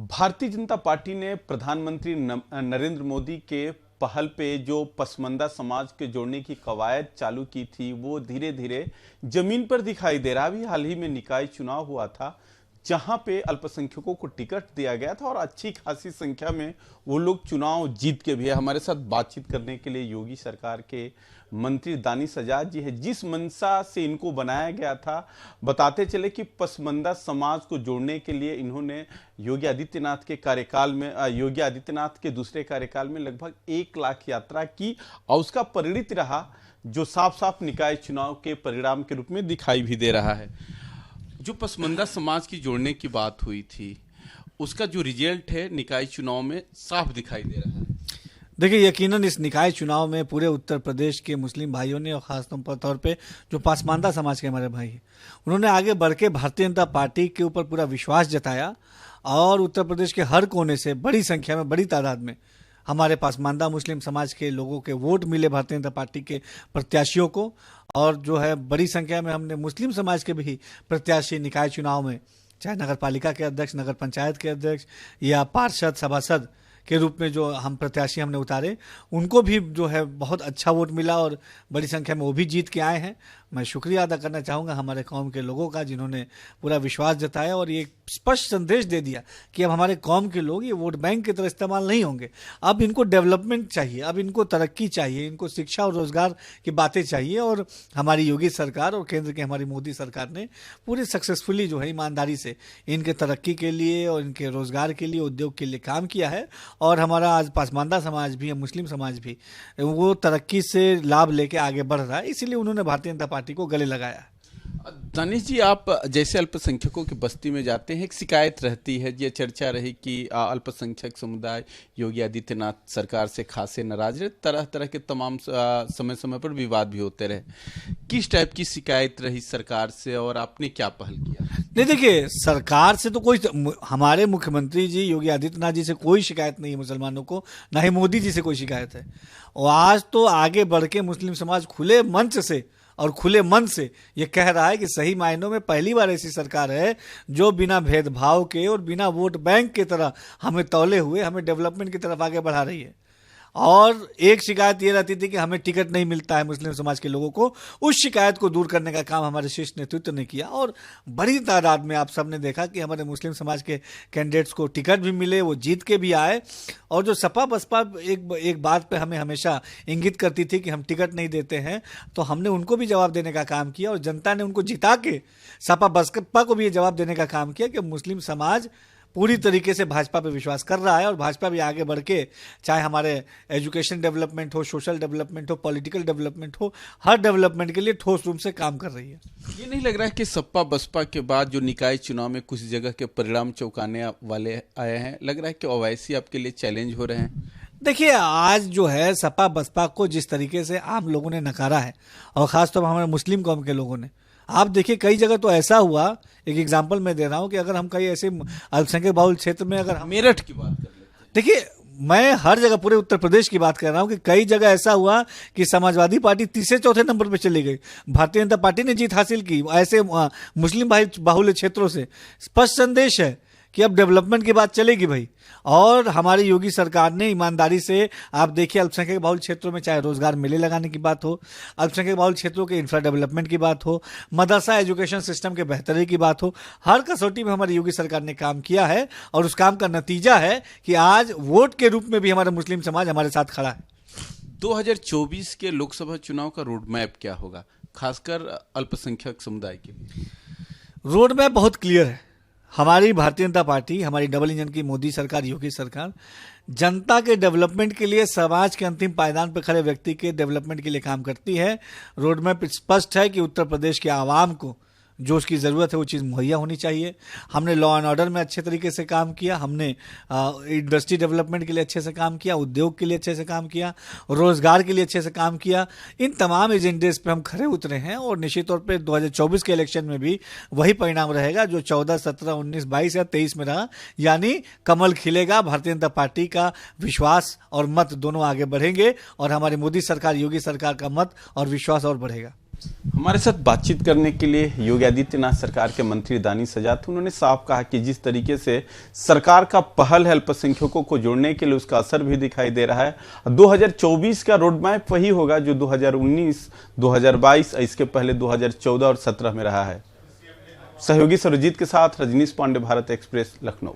Bharatiya Janata party ने प्रधानमंत्री नरेंद्र मोदी के पहल पे जो पसमानदा समाज के जोड़ने की कवायद चालू की थी वो धीरे धीरे जमीन पर दिखाई दे रहा। अभी हाल ही में निकाय चुनाव हुआ था जहां पे अल्पसंख्यकों को टिकट दिया गया था और अच्छी खासी संख्या में वो लोग चुनाव जीत के भी है। हमारे साथ बातचीत करने के लिए योगी सरकार के मंत्री दानिश आजाद जी है। जिस मंशा से इनको बनाया गया था, बताते चले कि पसमानदा समाज को जोड़ने के लिए इन्होंने योगी आदित्यनाथ के कार्यकाल में योगी आदित्यनाथ के दूसरे कार्यकाल में लगभग 1 लाख यात्रा की और उसका परिणित रहा जो साफ साफ निकाय चुनाव के परिणाम के रूप में दिखाई भी दे रहा है। जो पसमानदा समाज की जोड़ने की बात हुई थी उसका जो रिजल्ट है निकाय चुनाव में साफ दिखाई दे रहा है। देखिए, यकीनन इस निकाय चुनाव में पूरे उत्तर प्रदेश के मुस्लिम भाइयों ने और खास तौर पे जो पसमानदा समाज के हमारे भाई हैं उन्होंने आगे बढ़ के भारतीय जनता पार्टी के ऊपर पूरा विश्वास जताया और उत्तर प्रदेश के हर कोने से बड़ी संख्या में, बड़ी तादाद में हमारे पसमानदा मुस्लिम समाज के लोगों के वोट मिले भारतीय जनता पार्टी के प्रत्याशियों को। और जो है बड़ी संख्या में हमने मुस्लिम समाज के भी प्रत्याशी निकाय चुनाव में, चाहे नगर पालिका के अध्यक्ष, नगर पंचायत के अध्यक्ष या पार्षद, सभासद के रूप में जो हम प्रत्याशी हमने उतारे, उनको भी जो है बहुत अच्छा वोट मिला और बड़ी संख्या में वो भी जीत के आए हैं। मैं शुक्रिया अदा करना चाहूँगा हमारे कौम के लोगों का जिन्होंने पूरा विश्वास जताया और ये स्पष्ट संदेश दे दिया कि अब हमारे कौम के लोग ये वोट बैंक की तरह इस्तेमाल नहीं होंगे। अब इनको डेवलपमेंट चाहिए, अब इनको तरक्की चाहिए, इनको शिक्षा और रोजगार की बातें चाहिए। और हमारी योगी सरकार और केंद्र की हमारी मोदी सरकार ने पूरी सक्सेसफुली जो है ईमानदारी से इनके तरक्की के लिए और इनके रोजगार के लिए, उद्योग के लिए काम किया है। और हमारा आज पसमानदा समाज भी, मुस्लिम समाज भी वो तरक्की से लाभ लेके आगे बढ़ रहा है, इसीलिए उन्होंने भारतीय जनता पार्टी को गले लगाया। दानिश जी, आप जैसे अल्पसंख्यकों की बस्ती में जाते हैं, एक शिकायत रहती है, ये चर्चा रही कि अल्पसंख्यक समुदाय योगी आदित्यनाथ सरकार से खासे नाराज रहे, तरह तरह के तमाम समय समय पर विवाद भी होते रहे। किस टाइप की शिकायत रही सरकार से और आपने क्या पहल किया? नहीं, देखिए, सरकार से तो कोई, हमारे मुख्यमंत्री जी योगी आदित्यनाथ जी से कोई शिकायत नहीं है मुसलमानों को, ना ही मोदी जी से कोई शिकायत है। और आज तो आगे बढ़ के मुस्लिम समाज खुले मंच से और खुले मन से ये कह रहा है कि सही मायनों में पहली बार ऐसी सरकार है जो बिना भेदभाव के और बिना वोट बैंक की तरह हमें तौले हुए हमें डेवलपमेंट की तरफ आगे बढ़ा रही है। और एक शिकायत ये रहती थी कि हमें टिकट नहीं मिलता है मुस्लिम समाज के लोगों को, उस शिकायत को दूर करने का काम हमारे शीर्ष नेतृत्व ने किया और बड़ी तादाद में आप सबने देखा कि हमारे मुस्लिम समाज के कैंडिडेट्स को टिकट भी मिले, वो जीत के भी आए। और जो सपा बसपा एक बात पे हमें हमेशा इंगित करती थी कि हम टिकट नहीं देते हैं, तो हमने उनको भी जवाब देने का काम किया और जनता ने उनको जिता के सपा बसपा को भी ये जवाब देने का काम किया कि मुस्लिम समाज पूरी तरीके से भाजपा पे विश्वास कर रहा है और भाजपा भी आगे बढ़ के, चाहे हमारे एजुकेशन डेवलपमेंट हो, सोशल डेवलपमेंट हो, पॉलिटिकल डेवलपमेंट हो, हर डेवलपमेंट के लिए ठोस रूप से काम कर रही है। ये नहीं लग रहा है कि सपा बसपा के बाद जो निकाय चुनाव में कुछ जगह के परिणाम चौंकाने वाले आए हैं, लग रहा है कि ओवैसी आपके लिए चैलेंज हो रहे हैं? देखिए, आज जो है सपा बसपा को जिस तरीके से आम लोगों ने नकारा है और खासतौर पर हमारे मुस्लिम कौम के लोगों ने, आप देखिए कई जगह तो ऐसा हुआ, एक एग्जांपल मैं दे रहा हूं कि अगर हम कहीं ऐसे अल्पसंख्यक बहुल क्षेत्र में, अगर मेरठ की बात कर लेते हैं, देखिए मैं हर जगह पूरे उत्तर प्रदेश की बात कर रहा हूं कि कई जगह ऐसा हुआ कि समाजवादी पार्टी तीसरे चौथे नंबर पे चली गई, भारतीय जनता पार्टी ने जीत हासिल की ऐसे मुस्लिम भाई बाहुल्य क्षेत्रों से। स्पष्ट संदेश है कि अब डेवलपमेंट की बात चलेगी भाई। और हमारी योगी सरकार ने ईमानदारी से, आप देखिए अल्पसंख्यक बहुल क्षेत्रों में चाहे रोजगार मेले लगाने की बात हो, अल्पसंख्यक बहुल क्षेत्रों के इंफ्रा डेवलपमेंट की बात हो, मदरसा एजुकेशन सिस्टम के बेहतरी की बात हो, हर कसौटी में हमारी योगी सरकार ने काम किया है। और उस काम का नतीजा है कि आज वोट के रूप में भी हमारा मुस्लिम समाज हमारे साथ खड़ा है। 2024 के लोकसभा चुनाव का रोड मैप क्या होगा, खासकर अल्पसंख्यक समुदाय के लिए? रोड मैप बहुत क्लियर है। हमारी भारतीय जनता पार्टी, हमारी डबल इंजन की मोदी सरकार, योगी सरकार जनता के डेवलपमेंट के लिए, समाज के अंतिम पायदान पर खड़े व्यक्ति के डेवलपमेंट के लिए काम करती है। रोड मैप स्पष्ट है कि उत्तर प्रदेश के आवाम को जो उसकी ज़रूरत है वो चीज़ मुहैया होनी चाहिए। हमने लॉ एंड ऑर्डर में अच्छे तरीके से काम किया, हमने इंडस्ट्री डेवलपमेंट के लिए अच्छे से काम किया, उद्योग के लिए अच्छे से काम किया, रोजगार के लिए अच्छे से काम किया। इन तमाम एजेंडेस पे हम खरे उतरे हैं और निश्चित तौर पे 2024 के इलेक्शन में भी वही परिणाम रहेगा जो 14, 17, 19, 22 या 23 में रहा, यानी कमल खिलेगा। भारतीय जनता पार्टी का विश्वास और मत दोनों आगे बढ़ेंगे और हमारी मोदी सरकार, योगी सरकार का मत और विश्वास और बढ़ेगा। हमारे साथ बातचीत करने के लिए योगी आदित्यनाथ सरकार के मंत्री दानिश आजाद। उन्होंने साफ कहा कि जिस तरीके से सरकार का पहल है अल्पसंख्यकों को जोड़ने के लिए, उसका असर भी दिखाई दे रहा है। 2024 का रोड मैप वही होगा जो 2019, 2022, इसके पहले 2014 और 17 में रहा है। सहयोगी सरजीत के साथ रजनीश पांडे, भारत एक्सप्रेस, लखनऊ।